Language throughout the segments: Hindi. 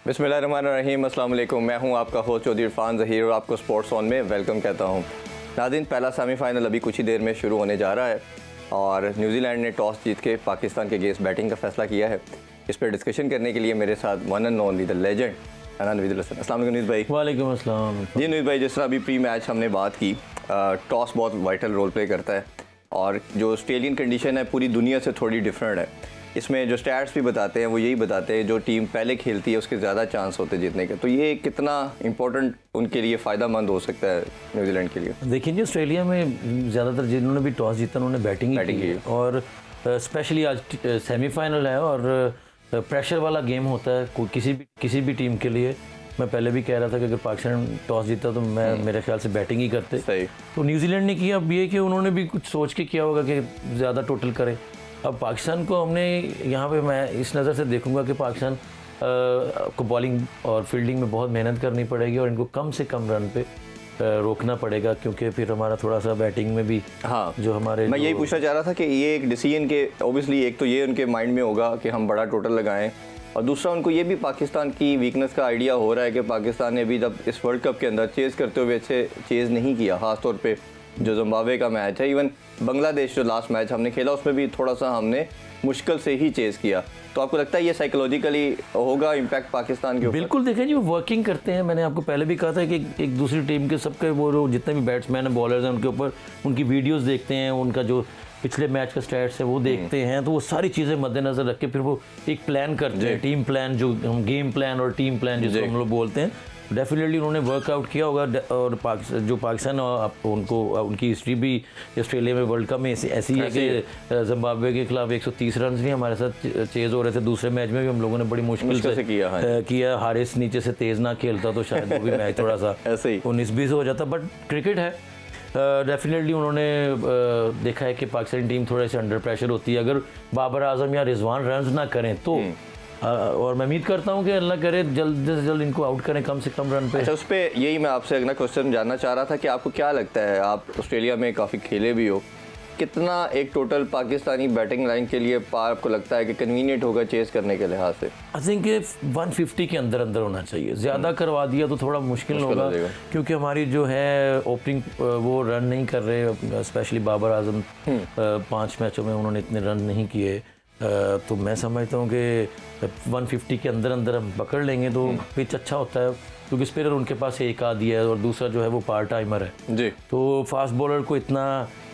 बिस्मिल्लाहिर्रहमानिर्रहीम, अस्सलाम वालेकुम। मैं हूं आपका होस्ट चौधरी इरफान ज़हीर और आपको स्पोर्ट्स ऑन में वेलकम कहता हूं। नाज़रीन, पहला सेमीफाइनल अभी कुछ ही देर में शुरू होने जा रहा है और न्यूजीलैंड ने टॉस जीत के पाकिस्तान के अगेंस्ट बैटिंग का फैसला किया है। इस पर डिस्कशन करने के लिए मेरे साथ one and only the legend Naveed Hasan. अस्सलाम वालेकुम नवीद भाई। वालेकुम अस्सलाम। जी नवीद भाई, जिस तरह अभी प्री मैच हमने बात की, टॉस बहुत वाइटल रोल प्ले करता है और जो ऑस्ट्रेलियन कंडीशन है पूरी दुनिया से थोड़ी डिफरेंट है। इसमें जो स्टैट्स भी बताते हैं वो यही बताते हैं जो टीम पहले खेलती है उसके ज़्यादा चांस होते हैं जीतने के। तो ये कितना इंपॉर्टेंट उनके लिए फ़ायदा मंद हो सकता है न्यूजीलैंड के लिए? देखिए जी, ऑस्ट्रेलिया में ज़्यादातर जिन्होंने भी टॉस जीता उन्होंने बैटिंग की और स्पेशली आज सेमीफाइनल है और प्रेशर वाला गेम होता है किसी भी टीम के लिए। मैं पहले भी कह रहा था कि अगर पाकिस्तान टॉस जीता तो मेरे ख्याल से बैटिंग ही करते। सही। तो न्यूजीलैंड ने किया अब ये कि उन्होंने भी कुछ सोच के किया होगा कि ज़्यादा टोटल करें। अब पाकिस्तान को हमने यहाँ पे मैं इस नज़र से देखूँगा कि पाकिस्तान को बॉलिंग और फील्डिंग में बहुत मेहनत करनी पड़ेगी और इनको कम से कम रन पे रोकना पड़ेगा, क्योंकि फिर हमारा थोड़ा सा बैटिंग में भी जो हमारे मैं यही पूछना चाह रहा था कि ये एक डिसीजन के ओबियसली एक तो ये उनके माइंड में होगा कि हम बड़ा टोटल लगाएं और दूसरा उनको ये भी पाकिस्तान की वीकनेस का आइडिया हो रहा है कि पाकिस्तान ने अभी जब इस वर्ल्ड कप के अंदर चेज़ करते हुए अच्छे चेज़ नहीं किया, ख़ासतौर पे जो जिम्बाब्वे का मैच है, इवन बांग्लादेश जो लास्ट मैच हमने खेला उसमें भी थोड़ा सा हमने मुश्किल से ही चेज़ किया। तो आपको लगता है ये साइकोलॉजिकली होगा इम्पैक्ट पाकिस्तान के ऊपर? बिल्कुल, देखें जी, वो वर्किंग करते हैं। मैंने आपको पहले भी कहा था कि एक दूसरी टीम के सबके वो जितने भी बैट्समैन हैं, बॉलर्स हैं, उनके ऊपर उनकी वीडियोज़ देखते हैं, उनका जो पिछले मैच का स्टैट्स है वो देखते हैं। तो वो सारी चीज़ें मद्देनज़र रख के फिर वो एक प्लान करते हैं, टीम प्लान, जो हम गेम प्लान और टीम प्लान जिसको हम लोग बोलते हैं। डेफिनेटली उन्होंने वर्कआउट किया होगा और जो पाकिस्तान उनको उनकी हिस्ट्री भी ऑस्ट्रेलिया में वर्ल्ड कप में ऐसी है कि जिम्बाब्वे के खिलाफ 130 रन भी हमारे साथ चेज़ हो रहे थे। दूसरे मैच में भी हम लोगों ने बड़ी मुश्किल से किया। हारिस नीचे से तेज़ ना खेलता तो शायद वो भी मैच थोड़ा सा 19-20 हो जाता। बट क्रिकेट है, डेफिनेटली उन्होंने देखा है कि पाकिस्तानी टीम थोड़े से अंडर प्रेशर होती है। अगर बाबर आजम या रिजवान रन ना करें तो और मैं उम्मीद करता हूं कि अल्लाह करे जल्द से जल्द इनको आउट करें कम से कम रन पे। अच्छा, उस पर यही मैं आपसे अगला क्वेश्चन जानना चाह रहा था कि आपको क्या लगता है, आप ऑस्ट्रेलिया में काफ़ी खेले भी हो, कितना एक टोटल पाकिस्तानी बैटिंग लाइन के लिए पार आपको लगता है कि कन्वीनियंट होगा चेज़ करने के लिहाज से? आई थिंक 150 के अंदर अंदर होना चाहिए। ज़्यादा करवा दिया तो थोड़ा मुश्किल होगा, क्योंकि हमारी जो है ओपनिंग वो रन नहीं कर रहे। स्पेशली बाबर आजम 5 मैचों में उन्होंने इतने रन नहीं किए। तो मैं समझता हूँ कि 150 के अंदर अंदर हम पकड़ लेंगे तो पिच अच्छा होता है, क्योंकि स्पिनर उनके पास एक आ दिया है और दूसरा जो है वो पार्ट टाइमर है जी। तो फास्ट बॉलर को इतना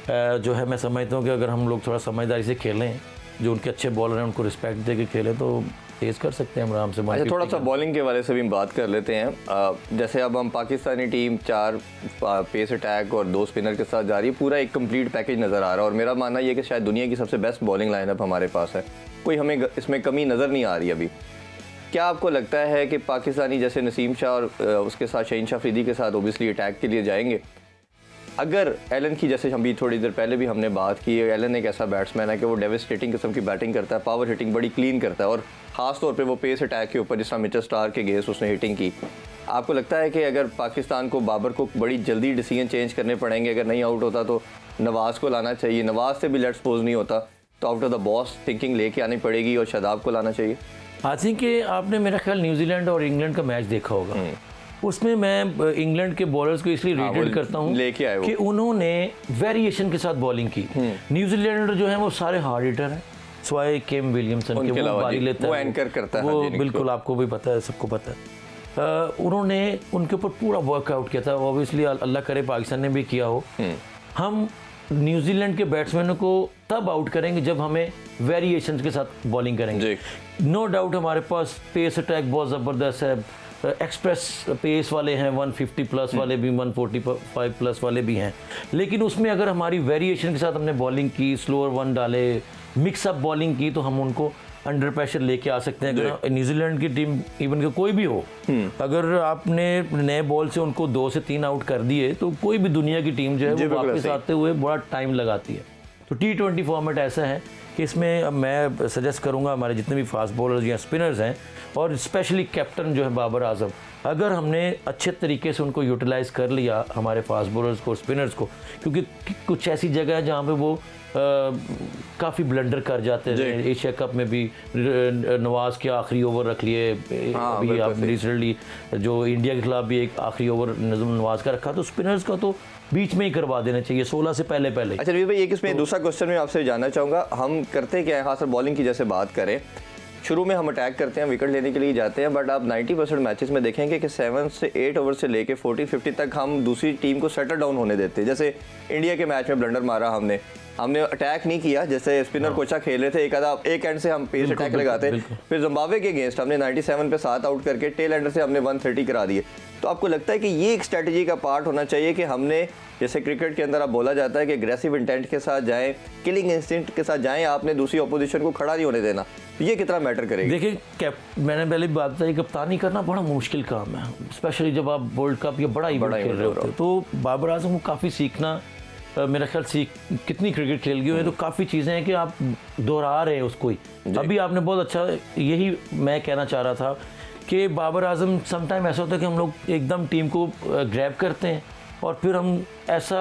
जो है मैं समझता हूँ कि अगर हम लोग थोड़ा समझदारी से खेलें, जो उनके अच्छे बॉलर हैं उनको रिस्पेक्ट दे के खेलें तो तेज़ कर सकते हैं हम आराम से। अच्छा, थोड़ा सा बॉलिंग के वाले से भी बात कर लेते हैं। जैसे अब हम पाकिस्तानी टीम 4 पेस अटैक और 2 स्पिनर के साथ जा रही है, पूरा एक कंप्लीट पैकेज नज़र आ रहा है और मेरा मानना ये कि शायद दुनिया की सबसे बेस्ट बॉलिंग लाइनअप हमारे पास है। कोई हमें इसमें कमी नज़र नहीं आ रही अभी। क्या आपको लगता है कि पाकिस्तानी जैसे नसीम शाह और उसके साथ शहीन शाह अफरीदी के साथ ओबियसली अटैक के लिए जाएंगे? अगर एलन की, जैसे हम भी थोड़ी देर पहले भी हमने बात की, एलन एक ऐसा बैट्समैन है कि वो डेविस्टेटिंग किस्म की बैटिंग करता है, पावर हिटिंग बड़ी क्लीन करता है और ख़ास तौर पे वो पेस अटैक के ऊपर जिस तरह मिचेल स्टार्क के अगेंस्ट उसने हिटिंग की। आपको लगता है कि अगर पाकिस्तान को बाबर को बड़ी जल्दी डिसीजन चेंज करने पड़ेंगे, अगर नहीं आउट होता तो नवाज़ को लाना चाहिए, नवाज़ से भी लेट्स सपोज नहीं होता तो out of the box thinking लेके आनी पड़ेगी और शादाब को लाना चाहिए? आई थिंक कि आपने मेरा ख्याल न्यूजीलैंड और इंग्लैंड का मैच देखा होगा, उसमें मैं इंग्लैंड के बॉलर्स को इसलिए रेटेड करता हूँ कि उन्होंने वेरिएशन के साथ बॉलिंग की। न्यूजीलैंड जो है वो सारे हार्ड हिटर हैं, स्वाय केम विलियमसन के वो बारी लेता है, वो एंकर करता है, वो बिल्कुल आपको भी पता है, सबको पता है। उन्होंने उनके ऊपर पूरा वर्कआउट किया था, ऑब्वियसली अल्लाह करे पाकिस्तान ने भी किया हो। हम न्यूजीलैंड के बैट्समैनों को तब आउट करेंगे जब हमें वेरिएशन के साथ बॉलिंग करेंगे। नो डाउट हमारे पास पेस अटैक बहुत ज़बरदस्त है, एक्सप्रेस पेस वाले हैं, 150 प्लस वाले भी, 145 प्लस वाले भी हैं, लेकिन उसमें अगर हमारी वेरिएशन के साथ हमने बॉलिंग की, स्लोअर वन डाले, मिक्सअप बॉलिंग की, तो हम उनको अंडर प्रेशर लेके आ सकते हैं। अगर न्यूजीलैंड की टीम इवन के कोई भी हो, अगर आपने नए बॉल से उनको 2 से 3 आउट कर दिए तो कोई भी दुनिया की टीम जो है वो वापस आते हुए बड़ा टाइम लगाती है। तो T20 फॉर्मेट ऐसा है कि इसमें मैं सजेस्ट करूंगा हमारे जितने भी फास्ट बॉलर्स या स्पिनर्स हैं और स्पेशली कैप्टन जो है बाबर आजम, अगर हमने अच्छे तरीके से उनको यूटिलाइज़ कर लिया, हमारे फास्ट बॉलर्स को, स्पिनर्स को, क्योंकि कुछ ऐसी जगह है जहाँ पे वो काफ़ी ब्लंडर कर जाते हैं। एशिया कप में भी नवाज के आखिरी ओवर रख लिए, अभी आप रिसेंटली जो इंडिया के खिलाफ भी एक आखिरी ओवर नवाज का रखा, तो स्पिनर्स का तो बीच में ही करवा देना चाहिए 16 से पहले। अच्छा रवीज भाई, एक इसमें दूसरा क्वेश्चन मैं आपसे जानना चाहूँगा, हम करते क्या है, खासकर बॉलिंग की जैसे बात करें, शुरू में हम अटैक करते हैं, विकेट लेने के लिए जाते हैं, बट आप 90% मैचेस में देखेंगे कि 7 से 8 ओवर से लेके 40-50 तक हम दूसरी टीम को सेटल डाउन होने देते हैं। जैसे इंडिया के मैच में ब्लंडर मारा हमने अटैक नहीं किया, जैसे स्पिनर कोचा खेल रहे थे, एक एंड से हम पेस अटैक लगाते, फिर जिम्बाब्वे के अगेंस्ट हमने 97 पे 7 आउट करके टेल एंडर से हमने 130 करा दिए। तो आपको लगता है कि ये एक स्ट्रेटजी का पार्ट होना चाहिए कि हमने, जैसे क्रिकेट के अंदर आप बोला जाता है कि एग्रेसिव इंटेंट के साथ जाएं, किलिंग इंस्टिंक्ट के साथ जाएं, आपने दूसरी ऑपोजिशन को खड़ा नहीं होने देना, तो ये कितना मैटर करेगा? देखिए, मैंने पहले बात बताई, कप्तानी करना बड़ा मुश्किल काम है, स्पेशली जब आप वर्ल्ड कप या बड़ा इवेंट खेल रहे होते हैं। तो बाबर आजम को काफ़ी सीखना, मेरा ख्याल कितनी क्रिकेट खेल गई है, तो काफ़ी चीज़ें हैं कि आप दोहरा रहे हैं उसको ही। अभी आपने बहुत अच्छा, यही मैं कहना चाह रहा था कि बाबर आजम समटाइम ऐसा होता है कि हम लोग एकदम टीम को ग्रैब करते हैं और फिर हम ऐसा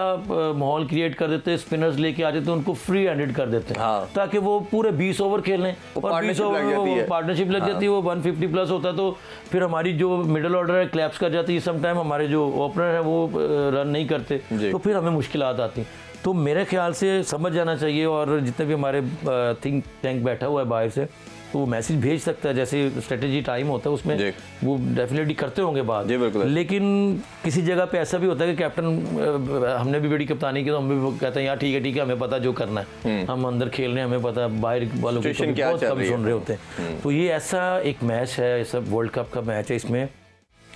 माहौल क्रिएट कर देते हैं, स्पिनर्स लेके आ जाते हैं, उनको फ्री हैंडेड कर देते हैं। हाँ। ताकि वो पूरे 20 ओवर खेल लें, और 20 ओवर में पार्टनरशिप लग जाती है, वो 150 प्लस होता है, तो फिर हमारी जो मिडिल ऑर्डर है क्लैप्स कर जाती है, समटाइम हमारे जो ओपनर है वो रन नहीं करते, तो फिर हमें मुश्किलात आती। तो मेरे ख्याल से समझ जाना चाहिए, और जितने भी हमारे थिंक टैंक बैठा हुआ है बाहर से, तो वो मैसेज भेज सकता है, जैसे स्ट्रेटेजी टाइम होता है उसमें वो डेफिनेटली करते होंगे बात। लेकिन किसी जगह पे ऐसा भी होता है कि कैप्टन, हमने भी बड़ी कप्तानी की, तो हम भी कहते हैं यार ठीक है हमें पता जो करना है, हम अंदर खेल रहे हैं, हमें पता, बाहर वालों को बहुत कम सुन रहे होते हैं। तो ये ऐसा एक मैच है, सब वर्ल्ड कप का मैच है, इसमें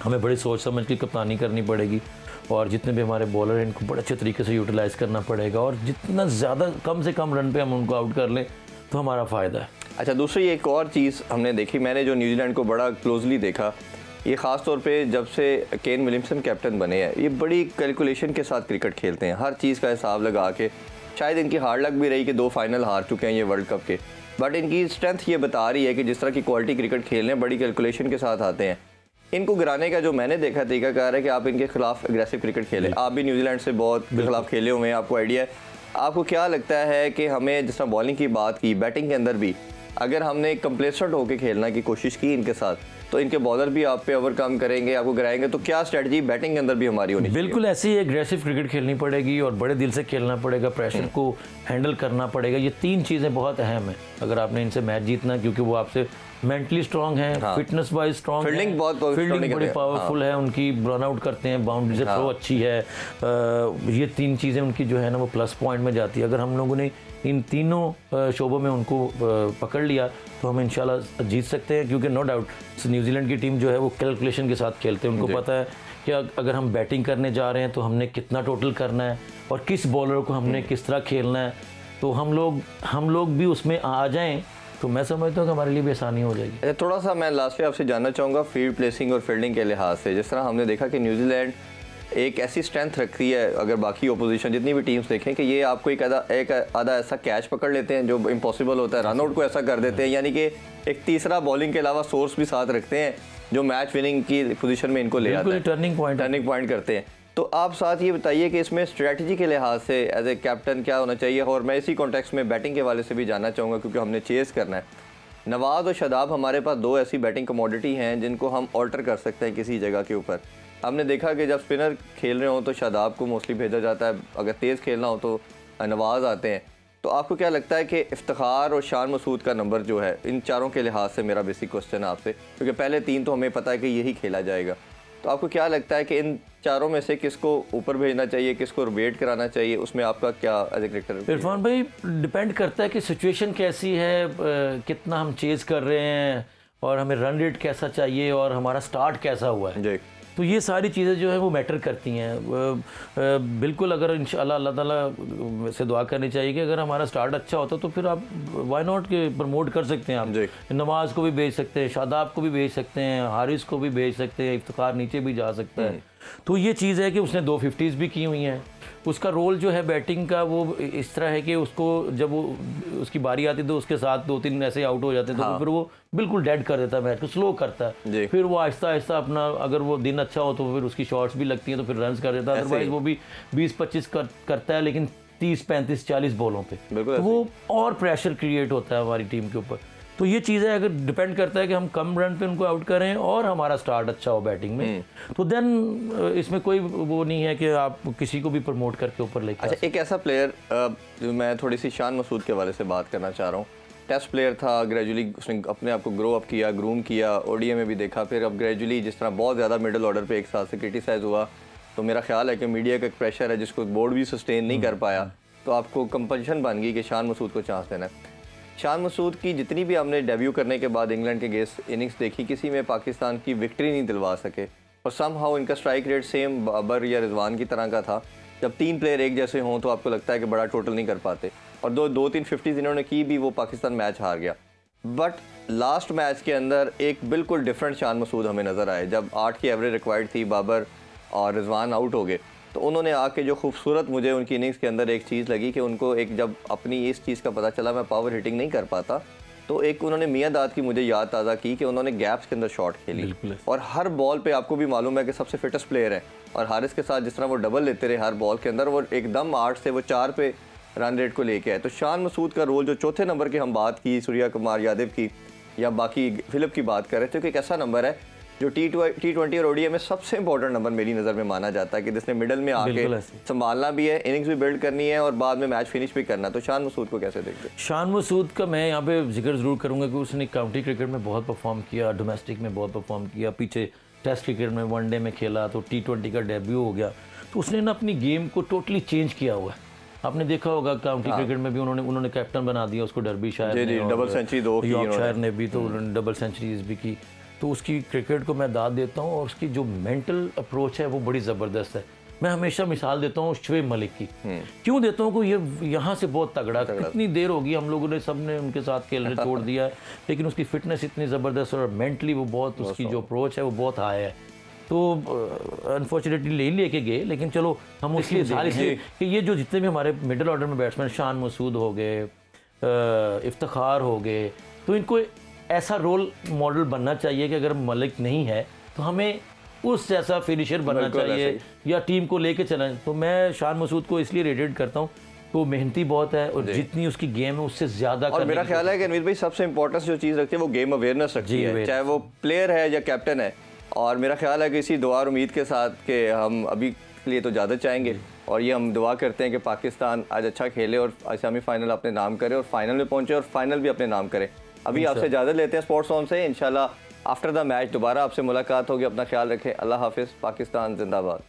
हमें बड़ी सोच समझ की कप्तानी करनी पड़ेगी, और जितने भी हमारे बॉलर हैं इनको बड़े अच्छे तरीके से यूटिलाइज़ करना पड़ेगा, और जितना ज़्यादा कम से कम रन पे हम उनको आउट कर लें तो हमारा फ़ायदा है। अच्छा, दूसरी एक और चीज़ हमने देखी, मैंने जो न्यूजीलैंड को बड़ा क्लोजली देखा, ये ख़ास तौर पे जब से केन विलियमसन कैप्टन बने हैं, ये बड़ी कैलकुलेशन के साथ क्रिकेट खेलते हैं, हर चीज़ का हिसाब लगा के। शायद इनकी हार्ड लक भी रही कि 2 फाइनल हार चुके हैं ये वर्ल्ड कप के, बट इनकी स्ट्रेंथ ये बता रही है कि जिस तरह की क्वालिटी क्रिकेट खेल रहे हैं, बड़ी कैलकुलेशन के साथ आते हैं। इनको गिराने का जो मैंने देखा तरीकाकार है कि आप इनके खिलाफ एग्रेसिव क्रिकेट खेलें। आप भी न्यूजीलैंड से बहुत खिलाफ खेले हुए हैं, आपको आइडिया है। आपको क्या लगता है कि हमें, जिस तरह बॉलिंग की बात की, बैटिंग के अंदर भी अगर हमने कंप्लेसेंट होकर खेलने की कोशिश की इनके साथ, तो इनके बॉलर भी आप पे ओवरकम करेंगे, आपको गिराएंगे, तो क्या स्ट्रेटजी बैटिंग के अंदर भी हमारी होनी चाहिए? बिल्कुल ऐसी एग्रेसिव क्रिकेट खेलनी पड़ेगी, और बड़े दिल से खेलना पड़ेगा, प्रेशर को हैंडल करना पड़ेगा। ये 3 चीज़ें बहुत अहम है अगर आपने इनसे मैच जीतना, क्योंकि वो आपसे मेंटली स्ट्रांग है, फिटनेस वाइज स्ट्रांग है, फील्डिंग बड़ी पावरफुल है उनकी, रन आउट करते हैं, बाउंड्री से थ्रो अच्छी है। ये 3 चीज़ें उनकी जो है ना वो प्लस पॉइंट में जाती है। अगर हम लोगों ने इन तीनों शोबों में उनको पकड़ लिया तो हम इंशाल्लाह जीत सकते हैं, क्योंकि नो डाउट न्यूजीलैंड की टीम जो है वो कैलकुलेशन के साथ खेलते हैं। उनको पता है कि अगर हम बैटिंग करने जा रहे हैं तो हमने कितना टोटल करना है और किस बॉलर को हमने किस तरह खेलना है, तो हम लोग भी उसमें आ जाएं तो मैं समझता हूँ कि हमारे लिए भी आसानी हो जाएगी। थोड़ा सा मैं लास्ट में आपसे जानना चाहूँगा फील्ड प्लेसिंग और फील्डिंग के लिहाज से, जिस तरह हमने देखा कि न्यूजीलैंड एक ऐसी स्ट्रेंथ रखती है, अगर बाकी ओपोजिशन जितनी भी टीम्स देखें, कि ये आपको एक आधा ऐसा कैच पकड़ लेते हैं जो इम्पॉसिबल होता है, रन आउट को ऐसा कर देते हैं, यानी कि एक तीसरा बॉलिंग के अलावा सोर्स भी साथ रखते हैं जो मैच विनिंग की पोजीशन में इनको ले आता है, टर्निंग पॉइंट करते हैं। तो आप साथ ये बताइए कि इसमें स्ट्रेटजी के लिहाज से एज ए कैप्टन क्या होना चाहिए, और मैं इसी कॉन्टेक्स्ट में बैटिंग के वाले से भी जानना चाहूँगा क्योंकि हमने चेस करना है। नवाज और शादाब हमारे पास 2 ऐसी बैटिंग कमोडिटी हैं जिनको हम ऑल्टर कर सकते हैं किसी जगह के ऊपर। हमने देखा कि जब स्पिनर खेल रहे हो तो शादाब को मोस्टली भेजा जाता है, अगर तेज़ खेलना हो तो नवाज आते हैं। तो आपको क्या लगता है कि इफ्तिखार और शान मसूद का नंबर जो है, इन चारों के लिहाज से मेरा बेसिक क्वेश्चन है आपसे, क्योंकि पहले 3 तो हमें पता है कि यही खेला जाएगा, तो आपको क्या लगता है कि इन चारों में से किसको ऊपर भेजना चाहिए, किसको वेट कराना चाहिए, उसमें आपका क्या एज ए क्रिकेटर? इरफान भाई, डिपेंड करता है कि सिचुएशन कैसी है, कितना हम चेज़ कर रहे हैं, और हमें रन रेट कैसा चाहिए, और हमारा स्टार्ट कैसा हुआ है जी। तो ये सारी चीज़ें जो है वो मैटर करती हैं। बिल्कुल, अगर इंशाल्लाह अल्लाह ताला से दुआ करनी चाहिए कि अगर हमारा स्टार्ट अच्छा होता तो फिर आप वाई नॉट के प्रमोट कर सकते हैं। आप नवाज को भी भेज सकते हैं, शादाब को भी भेज सकते हैं, हारिस को भी भेज सकते हैं, इफ्तिखार नीचे भी जा सकता है। तो ये चीज़ है कि उसने 2 50s भी की हुई हैं। उसका रोल जो है बैटिंग का वो इस तरह है कि उसको जब वो उसकी बारी आती तो उसके साथ 2-3 ऐसे आउट हो जाते तो फिर वो बिल्कुल डेड कर देता है मैच को, स्लो करता है। फिर वो आहिस्ता आहिस्ता अपना, अगर वो दिन अच्छा हो तो फिर उसकी शॉट्स भी लगती हैं तो फिर रन्स कर देता है, अदरवाइज वो भी 20-25 करता है लेकिन 30-35-40 बॉलों पे, तो वो और प्रेशर क्रिएट होता है हमारी टीम के ऊपर। तो ये चीज़ है, अगर डिपेंड करता है कि हम कम रन पे उनको आउट करें और हमारा स्टार्ट अच्छा हो बैटिंग में, तो देन इसमें कोई वो नहीं है कि आप किसी को भी प्रमोट करके ऊपर लेकर। अच्छा, एक ऐसा प्लेयर जो मैं थोड़ी सी शान मसूद के हवाले से बात करना चाह रहा हूँ। टेस्ट प्लेयर था, ग्रेजुअली उसने अपने आप को ग्रो अप किया, ग्रूम किया, ओडीआई में भी देखा, फिर अब ग्रेजुअली जिस तरह बहुत ज़्यादा मिडिल ऑर्डर पे एक साल से क्रिटिसाइज़ हुआ, तो मेरा ख्याल है कि मीडिया का एक प्रेशर है जिसको बोर्ड भी सस्टेन नहीं कर पाया, तो आपको कंपल्शन बन गई कि शान मसूद को चांस देना है। शान मसूद की जितनी भी हमने डेब्यू करने के बाद इंग्लैंड के अगेंस्ट इनिंग्स देखी, किसी में पाकिस्तान की विक्ट्री नहीं दिलवा सके, और समहाउ इनका स्ट्राइक रेट सेम बाबर या रिजवान की तरह का था। जब 3 प्लेयर एक जैसे हों तो आपको लगता है कि बड़ा टोटल नहीं कर पाते, और 2-3 50s इन्होंने की भी, वो पाकिस्तान मैच हार गया। बट लास्ट मैच के अंदर एक बिल्कुल डिफरेंट शान मसूद हमें नज़र आए। जब 8 की एवरेज रिक्वायर्ड थी, बाबर और रिजवान आउट हो गए, तो उन्होंने आके जो खूबसूरत मुझे उनकी इनिंग्स के अंदर एक चीज़ लगी कि उनको एक, जब अपनी इस चीज़ का पता चला मैं पावर हिटिंग नहीं कर पाता, तो एक उन्होंने मियां दाद की मुझे याद ताज़ा की कि उन्होंने गैप्स के अंदर शॉट खेली, और हर बॉल पे आपको भी मालूम है कि सबसे फिटेस्ट प्लेयर है, और हारिस के साथ जिस तरह वो डबल लेते रहे हर बॉल के अंदर, वो एकदम 8 से वो 4 पे रन रेट को लेके आए। तो शान मसूद का रोल जो चौथे नंबर की हम बात की, सूर्या कुमार यादव की या बाकी फिलिप की बात कर रहे थे, कि एक ऐसा नंबर है जो T20 और ओडीआई में सबसे इंपॉर्टेंट नंबर मेरी नज़र में माना जाता है, कि जिसने मिडल में आके संभालना भी है, इनिंग्स भी बिल्ड करनी है और बाद में मैच फिनिश भी करना है। तो शान मसूद को कैसे देखते हैं? शान मसूद का मैं यहाँ पे जिक्र ज़रूर करूँगा कि उसने काउंटी क्रिकेट में बहुत परफॉर्म किया, डोमेस्टिक में बहुत परफॉर्म किया, पीछे टेस्ट क्रिकेट में वनडे में खेला, तो T20 का डेब्यू हो गया, तो उसने ना अपनी गेम को टोटली चेंज किया हुआ है। आपने देखा होगा काउंटी क्रिकेट में भी उन्होंने कैप्टन बना दिया उसको, डरबी शायर ने, डबल सेंचुरी 2 की, यॉर्कशायर ने भी, तो डबल सेंचुरीज भी की। तो उसकी क्रिकेट को मैं दाद देता हूँ, और उसकी जो मेंटल अप्रोच है वो बड़ी ज़बरदस्त है। मैं हमेशा मिसाल देता हूँ शुएब मलिक की। क्यों देता हूँ कि ये यहाँ से बहुत तगड़ा, कितनी देर होगी हम लोगों ने सबने उनके साथ खेलने छोड़ दिया है, लेकिन उसकी फिटनेस इतनी ज़बरदस्त और मेंटली वो बहुत, उसकी जो अप्रोच है वो बहुत हाई है। तो अनफॉर्चुनेटली नहीं लेके गए, लेकिन चलो हम उसकी मिसाल इसलिए कि ये जो जितने भी हमारे मिडिल ऑर्डर में बैट्समैन, शान मसूद हो गए, इफ्तिखार हो गए, तो इनको ऐसा रोल मॉडल बनना चाहिए कि अगर मलिक नहीं है तो हमें उस जैसा फिनिशर बनना चाहिए या टीम को लेके चलें। तो मैं शान मसूद को इसलिए रेटेड करता हूँ, तो मेहनती बहुत है और जितनी उसकी गेम है उससे ज़्यादा। और मेरा ख्याल है कि अनवीर भाई सबसे इंपॉर्टेंट जो चीज़ रखती है वो गेम अवेयरनेस रखती है, चाहे वो प्लेयर है या कैप्टन है। और मेरा ख्याल है कि इसी दुआ और उम्मीद के साथ कि हम अभी के लिए तो ज़्यादा चाहेंगे, और ये हम दुआ करते हैं कि पाकिस्तान आज अच्छा खेले और सेमीफाइनल अपने नाम करे और फाइनल में पहुँचे और फाइनल भी अपने नाम करे। अभी आपसे इजाज़त लेते हैं स्पोर्ट्स ऑन से, इंशाल्लाह आफ्टर द मैच दोबारा आपसे मुलाकात होगी। अपना ख्याल रखें, अल्लाह हाफिज़, पाकिस्तान जिंदाबाद।